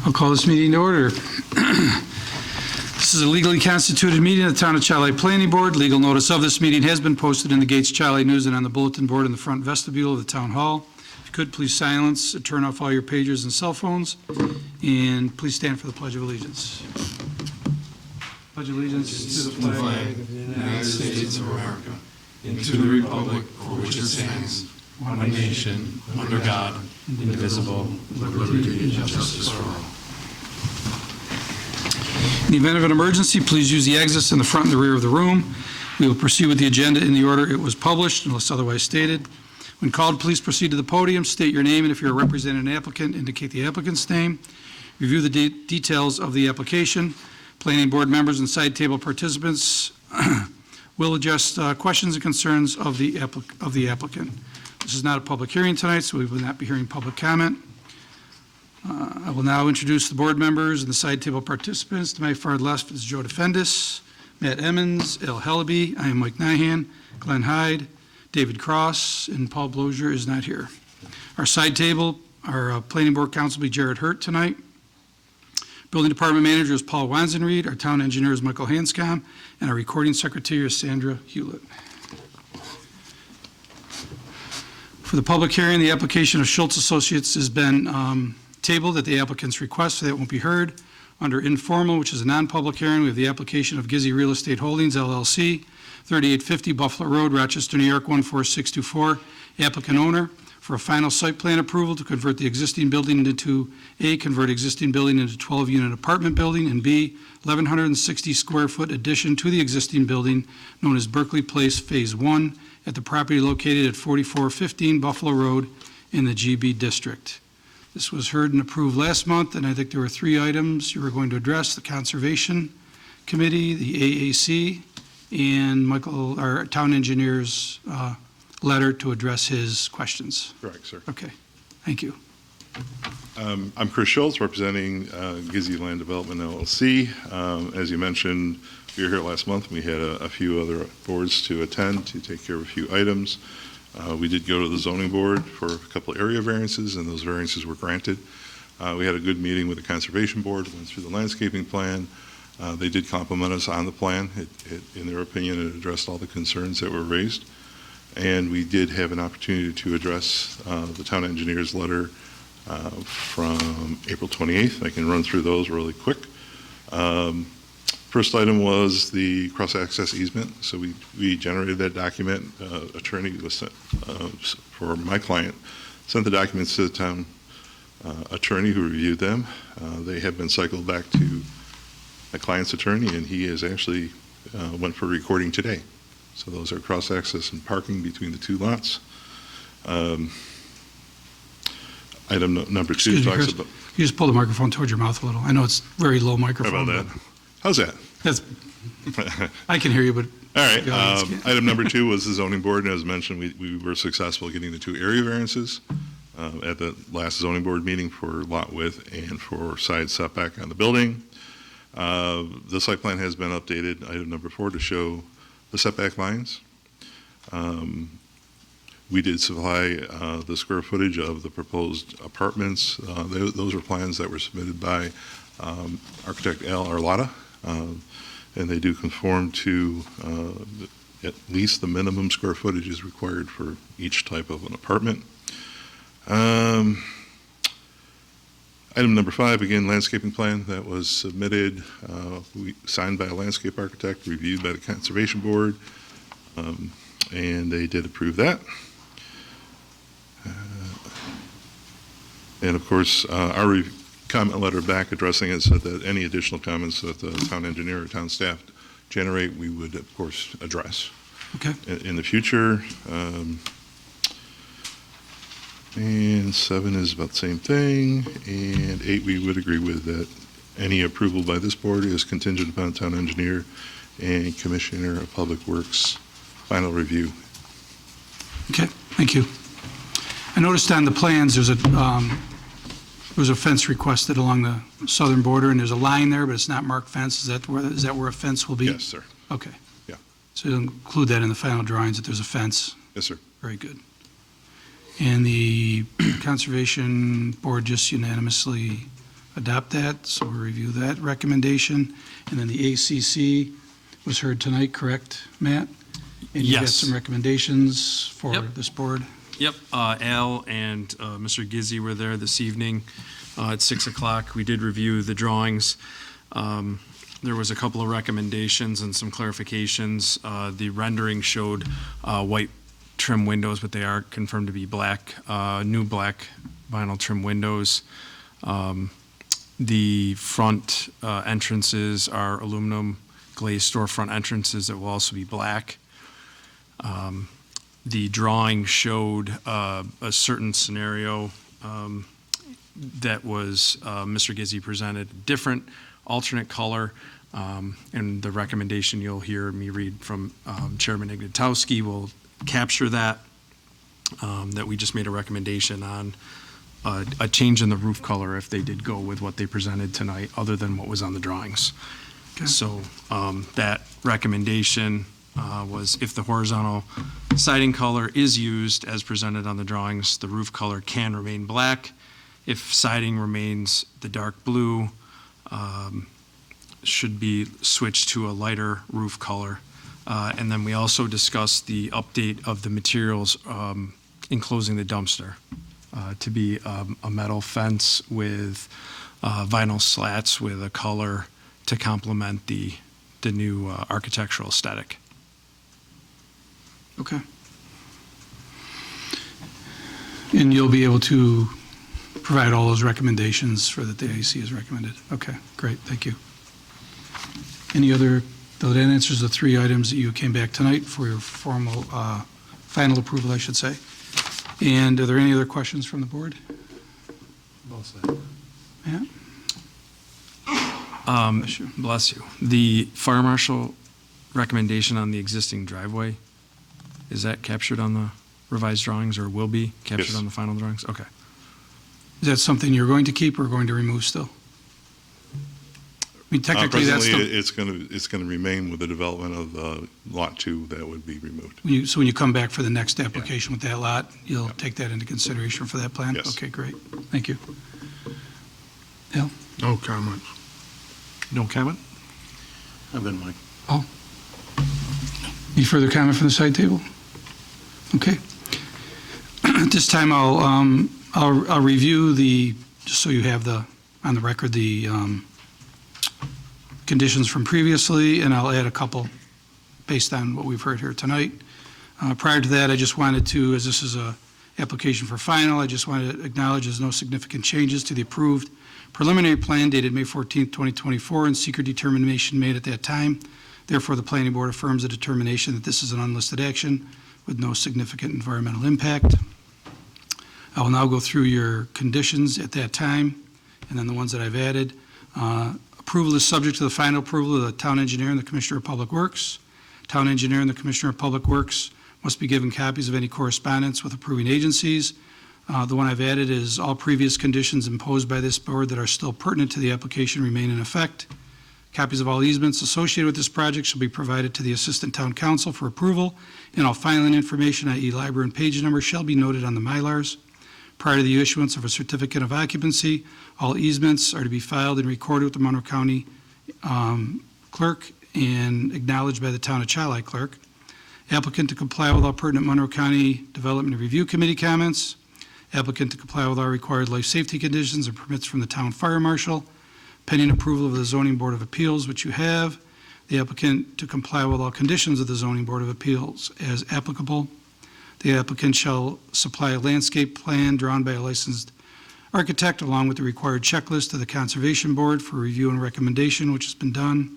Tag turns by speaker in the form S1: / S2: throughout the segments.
S1: I'll call this meeting to order. This is a legally constituted meeting of the Town of Charlotte Planning Board. Legal notice of this meeting has been posted in the Gates Charlotte News and on the bulletin board in the front vestibule of the Town Hall. If you could, please silence, turn off all your pagers and cell phones, and please stand for the Pledge of Allegiance. Pledge allegiance to the flag
S2: of the United States of America and to the republic for which it stands, one nation, under God, indivisible, with liberty and justice for all.
S1: In the event of an emergency, please use the exits in the front and the rear of the room. We will proceed with the agenda in the order it was published, unless otherwise stated. When called, please proceed to the podium, state your name, and if you're representing an applicant, indicate the applicant's name. Review the details of the application. Planning board members and side table participants will address questions and concerns of the applicant. This is not a public hearing tonight, so we will not be hearing public comment. I will now introduce the board members and the side table participants. To my far left is Joe Defendis, Matt Emmons, Al Hellaby. I am Mike Nyhan, Glenn Hyde, David Cross, and Paul Blozier is not here. Our side table, our planning board counsel will be Jared Hurt tonight. Building department manager is Paul Wanzenried. Our town engineer is Michael Hanscom, and our recording secretary is Sandra Hewlett. For the public hearing, the application of Schultz Associates has been tabled at the applicant's request, so that won't be heard. Under informal, which is a non-public hearing, we have the application of Gizzy Real Estate Holdings, LLC, 3850 Buffalo Road, Rochester, New York, 14624. Applicant owner for a final site plan approval to convert the existing building into A, convert existing building into 12-unit apartment building, and B, 1,160 square foot addition to the existing building known as Berkeley Place Phase 1 at the property located at 4415 Buffalo Road in the GB District. This was heard and approved last month, and I think there were three items you were going to address: the Conservation Committee, the AAC, and Michael, our town engineer's letter to address his questions.
S3: Correct, sir.
S1: Okay, thank you.
S3: I'm Chris Schultz, representing Gizzy Land Development LLC. As you mentioned, we were here last month. We had a few other boards to attend to take care of a few items. We did go to the zoning board for a couple of area variances, and those variances were granted. We had a good meeting with the Conservation Board, went through the landscaping plan. They did compliment us on the plan. In their opinion, it addressed all the concerns that were raised. And we did have an opportunity to address the town engineer's letter from April 28th. I can run through those really quick. First item was the cross-access easement. So we generated that document. Attorney was sent, for my client, sent the documents to the town attorney who reviewed them. They have been cycled back to my client's attorney, and he has actually went for recording today. So those are cross-access and parking between the two lots. Item number two talks about...
S1: You just pull the microphone towards your mouth a little. I know it's very low microphone.
S3: How about that? How's that?
S1: That's, I can hear you, but...
S3: All right. Item number two was the zoning board, and as mentioned, we were successful getting the two area variances at the last zoning board meeting for lot width and for side setback on the building. The site plan has been updated, item number 4, to show the setback lines. We did supply the square footage of the proposed apartments. Those were plans that were submitted by architect Al Arlotta, and they do conform to at least the minimum square footage is required for each type of an apartment. Item number 5, again, landscaping plan that was submitted, signed by a landscape architect, reviewed by the Conservation Board, and they did approve that. And of course, our comment letter back addressing it said that any additional comments that the town engineer or town staff generate, we would of course address.
S1: Okay.
S3: In the future. And 7 is about the same thing, and 8 we would agree with that any approval by this board is contingent upon town engineer and Commissioner of Public Works final review.
S1: Okay, thank you. I noticed on the plans there was a fence requested along the southern border, and there's a line there, but it's not marked fence. Is that where a fence will be?
S3: Yes, sir.
S1: Okay.
S3: Yeah.
S1: So you'll include that in the final drawings that there's a fence?
S3: Yes, sir.
S1: Very good. And the Conservation Board just unanimously adopt that, so we'll review that recommendation. And then the ACC was heard tonight, correct, Matt? And you got
S2: Yes.
S1: some recommendations for
S2: Yep.
S1: this board?
S2: Yep, Al and Mr. Gizzi were there this evening at 6 o'clock. We did review the drawings. There was a couple of recommendations and some clarifications. The rendering showed white trim windows, but they are confirmed to be black, new black vinyl trim windows. The front entrances are aluminum glazed storefront entrances that will also be black. The drawing showed a certain scenario that was Mr. Gizzi presented, different alternate color, and the recommendation you'll hear me read from Chairman Ignatowski will capture that, that we just made a recommendation on a change in the roof color if they did go with what they presented tonight, other than what was on the drawings.
S1: Okay.
S2: So that recommendation was if the horizontal siding color is used as presented on the drawings, the roof color can remain black. If siding remains the dark blue, should be switched to a lighter roof color. And then we also discussed the update of the materials enclosing the dumpster to be a metal fence with vinyl slats with a color to complement the new architectural aesthetic.
S1: Okay. And you'll be able to provide all those recommendations for that the AEC has recommended? Okay, great, thank you. Any other, though that answers the three items that you came back tonight for your formal, final approval, I should say. And are there any other questions from the board? Matt? Bless you.
S2: Bless you. The fire marshal recommendation on the existing driveway, is that captured on the revised drawings or will be captured
S3: Yes.
S2: on the final drawings? Okay.
S1: Is that something you're going to keep or going to remove still? I mean, technically, that's
S3: Presently,
S1: the,
S3: it's going to remain with the development of Lot 2, that would be removed.
S1: so when you come back for the next application with that lot, you'll take that into consideration for that plan?
S3: Yes.
S1: Okay, great. Thank you.
S4: No comment. No comment? I've been Mike.
S1: Any further comment from the side table? Okay. At this time, I'll review just so you have on the record, the conditions from previously, and I'll add a couple based on what we've heard here tonight. Prior to that, I just wanted to, as this is a application for final, I just wanted to acknowledge there's no significant changes to the approved preliminary plan dated May 14th, 2024, and secret determination made at that time. Therefore, the planning board affirms the determination that this is an unlisted action with no significant environmental impact. I will now go through your conditions at that time, and then the ones that I've added. Approval is subject to the final approval of the town engineer and the Commissioner of Public Works. Town engineer and the Commissioner of Public Works must be given copies of any correspondence with approving agencies. The one I've added is all previous conditions imposed by this board that are still pertinent to the application remain in effect. Copies of all easements associated with this project shall be provided to the Assistant Town Council for approval, and all filing information, i.e. library and page number, shall be noted on the Mylars. Prior to the issuance of a certificate of occupancy, all easements are to be filed and recorded with the Monroe County clerk and acknowledged by the Town of Chiayi clerk. Applicant to comply with all pertinent Monroe County Development Review Committee comments. Applicant to comply with all required life safety conditions and permits from the town fire marshal. Pending approval of the Zoning Board of Appeals, which you have. The applicant to comply with all conditions of the Zoning Board of Appeals as applicable. The applicant shall supply a landscape plan drawn by a licensed architect along with the required checklist to the Conservation Board for review and recommendation, which has been done.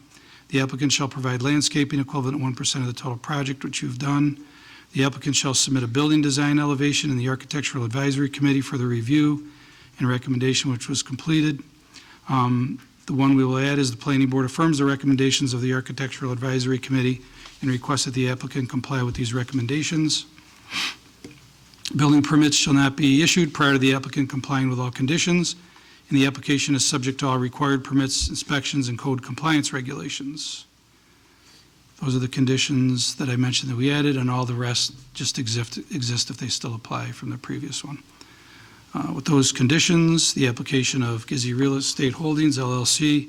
S1: The applicant shall provide landscaping equivalent to 1% of the total project, which you've done. The applicant shall submit a building design elevation in the Architectural Advisory Committee for the review and recommendation, which was completed. The one we will add is the Planning Board affirms the recommendations of the Architectural Advisory Committee and requests that the applicant comply with these recommendations. Building permits shall not be issued prior to the applicant complying with all conditions, and the application is subject to all required permits, inspections, and code compliance regulations. Those are the conditions that I mentioned that we added, and all the rest just exist if they still apply from the previous one. With those conditions, the application of Gizzy Real Estate Holdings LLC,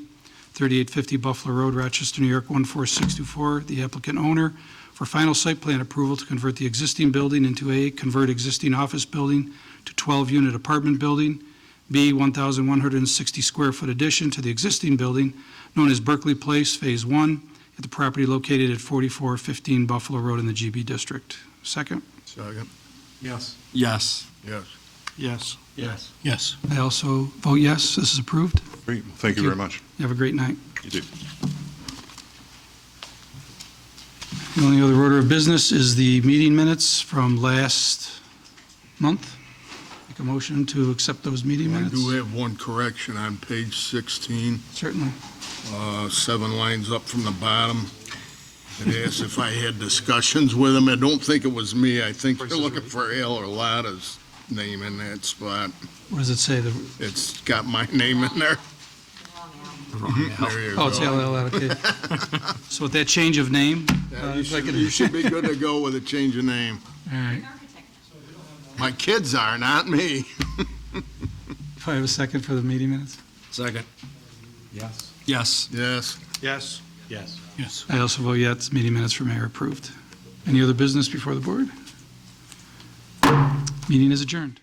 S1: 3850 Buffalo Road, Rochester, New York, 14624, the applicant owner, for final site plan approval to convert the existing building into A, convert existing office building to 12-unit apartment building, B, 1,160 square foot addition to the existing building known as Berkeley Place Phase 1 at the property located at 4415 Buffalo Road in the GB District. Second.
S4: Second.
S2: Yes.
S4: Yes.
S2: Yes.
S4: Yes.
S1: I also vote yes, this is approved.
S3: Great, thank you very much.
S1: You have a great night.
S3: You do.
S1: The only other order of business is the meeting minutes from last month. Make a motion to accept those meeting
S5: I
S1: minutes.
S5: do have one correction on page 16,
S1: Certainly.
S5: 7 lines up from the bottom. It asks if I had discussions with him. I don't think it was me. I think they're looking for Al or Lotta's name in that spot.
S1: What does it say?
S5: It's got my name in there. There you
S1: Oh, it's
S5: go.
S1: LL, okay. So with that change of name,
S5: Yeah,
S1: if I could-
S5: you should be good to go with a change of name.
S1: all right.
S5: My kids are, not me.
S1: If I have a second for the meeting minutes?
S4: Second.
S2: Yes.
S5: Yes.
S4: Yes. Yes.
S1: I also vote yes, meeting minutes for mayor approved. Any other business before the board? Meeting is adjourned.